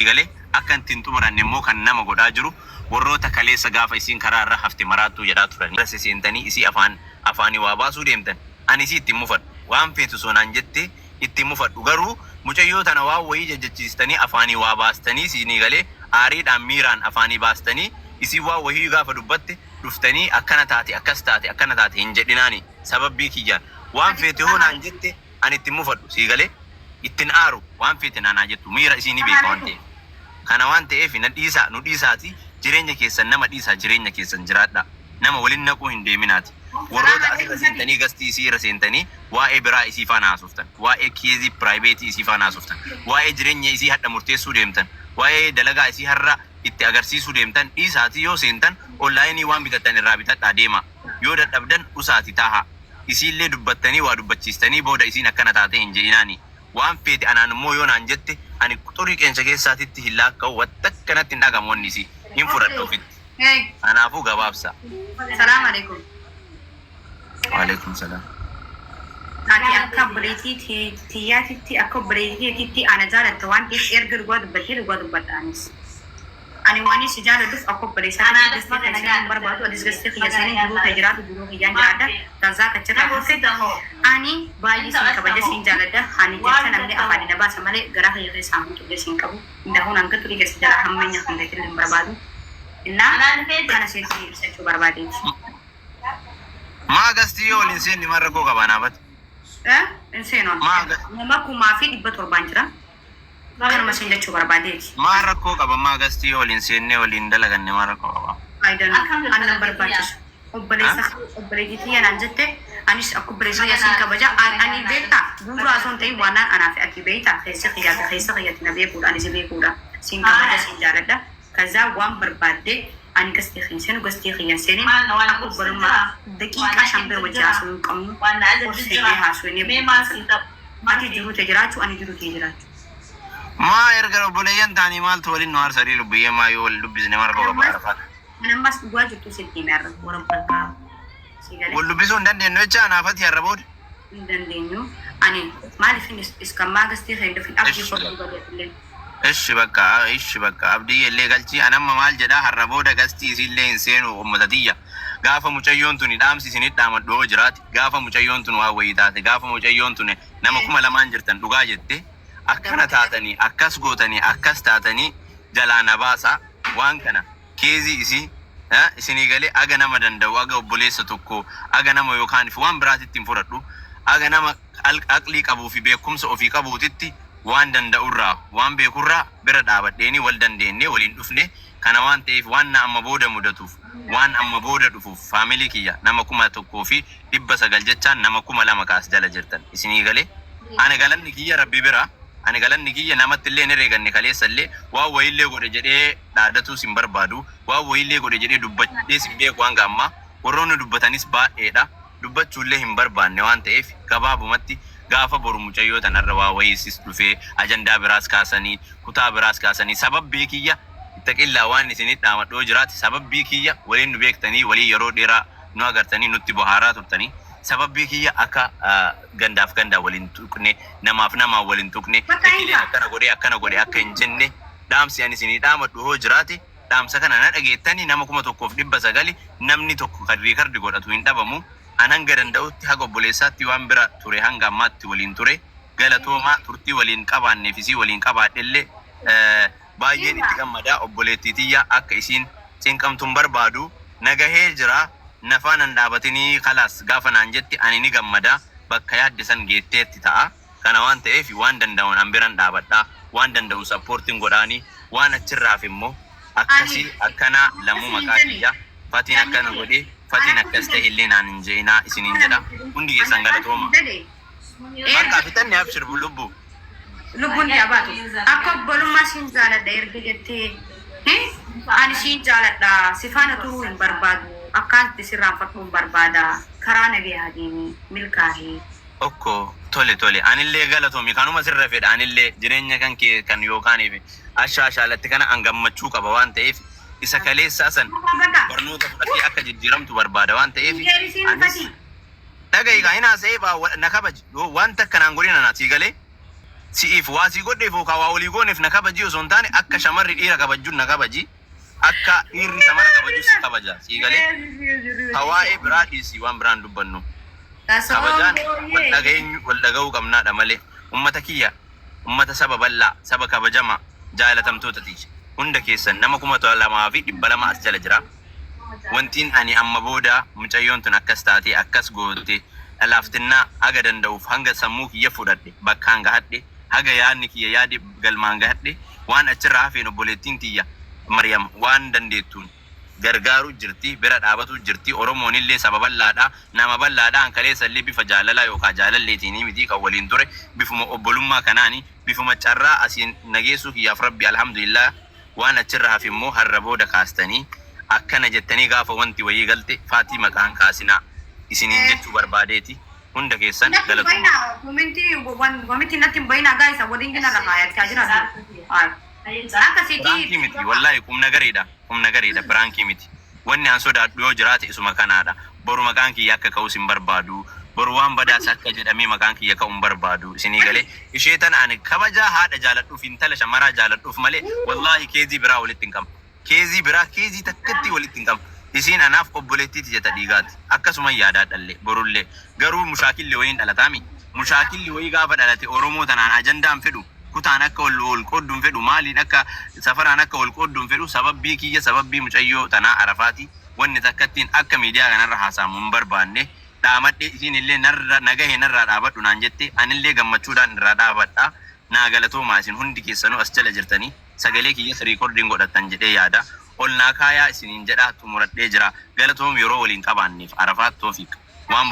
galee akka ittiin xumuranne immoo kan nama godhaa jiru warroota kaleessa gaafa isiin karaa irra hafte maraattuu jedhaa turan. Irra seentanii isii afaanii waa baasuu deemtan. Ani isii ittiin mufadhu. Waan feetu sonaan jette ittiin mufadhu. Garuu mucayyoo tana waa wayii jajjachiistanii afaanii waa baastanii siinii galee aariidhaan miiraan afaanii baastanii isii waa wayii gaafa dubbatte dhuftanii akkana taate akkas taate akkana taate hin jedhinaani sababbii kiyyaan waan feete hoonaan jette ani ittiin mufadhu sii galee ittiin aaru waan feete naanaa jettu miira isiinii beeka waan ta'eef. Kana waan ta'eef nu dhiisaati jireenya keessan nama dhiisaa jireenya keessan jiraadha. Nama waliin naquu hin deeminaati. Warroota asirra seentanii gastii isii irra seentanii waa'ee biraa isii faana haasoftan. Waa'ee keezii piraayiveetii isii faana haasoftan. Waa'ee jireenya isii hadha murteessuu deemtan. Waa'ee dalagaa isii har'a itti agarsiisuu deemtan dhiisaati yoo seentan onlaayinii waan bitattan irraa bitadhaa deema. Yoo dadhabdan usaati taaha. Isiillee dubbattanii waa dubbachiistanii booda isiin akkana taate hin jedhinaani. Waan feete anaan immoo yoo naan jette ani xurii qeensa keessaatitti hin laakka'u watta kanatti hin dhagamoonni isii hin fudhadha ofitti. Kanaafuu gabaabsa. Salaam alaikum. Waalaikum salaam. Ati akka obboleettiitti akka obboleettiitti ana jaalatta waan ta'eef erga dhugaa dubbadhaanis. Ani waan si jaaladhuuf akka obboleessaatti gastii kan barbaadu adis gastii kiyyasanii jiruu kan jiraatu jiruu kiyyaan jiraadha. Tazaa kachirraa dhufe ani baay'ee siin kabaja siin jaaladha. Ani jecha namni afaan na baasa malee garaa kiyya keessaa mutu siin qabu. Indahuun hanga turii keessa jala hammeenya kan ta'e hin barbaadu. Innaa kana seetii ibsachuu barbaadeeti. Maa gastii yoo waliin seenni marra koo qabaanaafati. In seenoon. Nama 1700 jira. Kanuma siin jechuu barbaadeeti. Maa rakkoo qaba maa gastii yoo waliin seennee waliin dalaganne maa rakkoo qaba. Annan barbaachisu. Obboleettii yanaan jette anis akka obboleessa yasiin kabaja ani beektaa bu'uura osoo hin ta'in waan anaaf ati beektaa keessa xiyyatti na beekuudha anis beekuudha siin kabaja siin jaaladha. Kaza waan barbaadde ani gastii xiyyan gastii xiyyan seenin akka obbolummaa daqiiqaa shambir wajji haasoo hin qabnu seennee haasoo hin ati jiruute jiraachuu ani jiruute jiraachuu. Maa erga obboleeyyan taanii maaltu waliin nu harsarii lubbiyyee maa yoo wal dubbisne mara koo qaba arfaata. Nammas dhugaa jirtu sitti meerra warra barbaadu. Wal dubbisuu hin dandeenyu jecha anaafati har'a booda. Hin dandeenyu. Ani maaliif iskammaa gastii xiyyan fi abdii foduu godhatellee. Ishi bakka abdii illee galchii anamma maal jedhaa har'a booda gastii isiillee hin seenu uummatatiyya. Gaafa mucayyoon tuni dhaamsi isinit dhaamadhoo jiraati. Gaafa mucayyoon tun waa wayii taate gaafa mucayyoon tuni nama 2,000 jirtan dhugaa jette. Akkana taatanii akkas gootanii akkas taatanii jalaa na baasa waan kana keezii isii isinii galee aga nama danda'u aga obboleessa tokko aga nama yookaan waan biraatitti hin fudhadhu aga nama aqlii qabuu fi beekumsa ofii qabuutitti waan danda'urraa waan beekurraa bira dhaabadheenii wal dandeenyee waliin dhufne kana waan ta'eef waan na amma booda mudatuuf waan amma booda dhufuuf faamilii kiyya nama 1,900 jechaan nama 2,000 kaas jala jirtan isinii galee ani galanni kiyya rabbi biraa. Ani galanni kiyya namatti illee hin herreeganne kaleessa illee waan wayiillee godhe jedhee dhaadatuu sin barbaadu waan wayiillee godhe jedhee dubbachee sin beeku hanga ammaa warroonni dubbatanis baay'eedha dubbachuullee hin barbaanne waan ta'eef gabaabumatti gaafa boru mucayyoo tanarra waa wayiisis dhufee ajandaa biraas kaasanii kutaa biraas kaasanii sababbii kiyya ittaqillaa waan isinit dhaamadhoo jiraati sababbii kiyya waliin nu beektanii walii yeroo dheeraa nu agartanii nutti bohaaraa turtanii. Sababbii kiyya akka gandaaf gandaa waliin tuqne namaaf namaa waliin tuqne akkana godhe akka hin jenne dhaamsi ani isinii dhaamadhu hoo jiraate dhaamsa kana na dhageettanii nama 1,900 namni tokko kardi godhatu hin dhabamu an hanga danda'utti haga obboleessaatti waan bira ture hanga ammaatti waliin ture galatoomaa turtii waliin qabaanneef isii waliin qabaadhellee baay'een itti gammadaa obboleettitiyya akka isiin cinqamtuun barbaadu nagahee jira. Nafaanan dhaabatanii kalaas gaafa naan jetti ani ni gammada bakka yaaddisan geetteetti ta'a. Kana waan ta'eef waan danda'uun an biran dhaabadhaa waan danda'u sappoortiin godhaanii waan achirraaf immoo akkasii akkana lammuu maqaa kiyya fatiin akkana godhee fatiin akkas ta'e illee naan hin je'inaa isiniin jedha hundi keessan galatooma. Bakka fitanne abshir lubbu. Lubbuun dhaabaatu akka obbolummaa siin jaaladha erga jettee ani siin jaaladha sifaana turuu hin barbaadu. Akkaatti sirraan fakkuun barbaada karaa nagayaa deemee milkaa'ee. Okko tole anillee galatoomi kanuma sirra fedha anillee jireenya kan kee kan yookaaniif ashaashaalatti kana an gammachuu qaba waan ta'eef isa kaleessa san barnoota fudhatee akka jijjiiramtu barbaada waan ta'eef dhaga'i kan hinaa sa'ee na kabaji wanta akkanaan godhina na sii galee siif waasii godheef yookaan waa olii gooneef na kabaji osoo hin taane akka shamarri dhiira kabajjuun na kabaji akka dhiirri shamara kabaju si kabaja sii galee hawaa'ee biraa dhiisii waan biraan dubbannu kabajaan wal dhaga'uu qabnaadha malee ummata kiyya ummata saba bal'aa saba kabajama jaalatamtootati hunda keessan nama 2,200 as jala jira wantiin ani amma booda mucayyoon tun akkas taatee akkas goote laaftinnaa haga danda'uuf hanga sammuu kiyya fudhadhe bakkaan gahadhe haga yaadni kiyya yaade galmaan gahadhe waan achirraa hafeen obboleettiin tiyya Maryam waan dandeettuun gargaaru jirti bira dhaabatu jirti Oromoon illee saba bal'aadha nama bal'aadha hankaleessa illee bifa jaalalaa yookaan jaalalleetiin miti kan waliin ture bifuma obbolummaa kanaani bifuma carraa asiin nageessu kiyyaaf rabbi alhamdulillah waan achirraa hafe immoo har'a booda kaastanii akkana jettanii gaafa wanti wayii galte Faatii maqaan kaasinaa isiniin jechuu barbaadeeti hunda keessan galatoomaa. Wamitti natti bayina gaisa waliin gina lafa yaachaa jira. Birankii miti wallahi humna gareedha birankii miti wanni an sodaadhu yoo jiraate isuma kanaadha boru maqaan kiyya akka ka'us hin barbaadu boru waan badaas akka jedhamee maqaan kiyya ka'u hin barbaadu isinii galee ishee tan ani kabajaa haadha jaaladhuuf intala shamaraa jaaladhuuf malee wallahi keezii biraa walitti hin qabu keezii takkatti walitti hin qabu isiin anaaf obboleettiiti jeta dhiigaati akkasuma yaadaadhallee borullee garuu mushaakilli wayiin dhalataami mushaakilli wayii gaafa dhalate Oromoo tanaan ajandaan fedhu kutaan akka wal qoodduun fedhu maaliin akka safaraan akka wal qoodduun fedhu sababbii kiyya sababbii mucayyoo tanaa Arafaati wanni takkattiin akka miidiyaa kanarra haasaamu hin barbaanne dhaamadhe isiin illee nagahee narraa dhaabadhu naan jette anillee gammachuudhaan irraa dhaabadha naa galatoomaa isin hundi keessanuu as jala jirtanii sagalee kiyya riikoordiin godhattan jedhee yaada ol naa kaayaa isiniin jedhaa xumuradhee jira galatoom yeroo waliin qabaanneef Arafaat Toofiq waan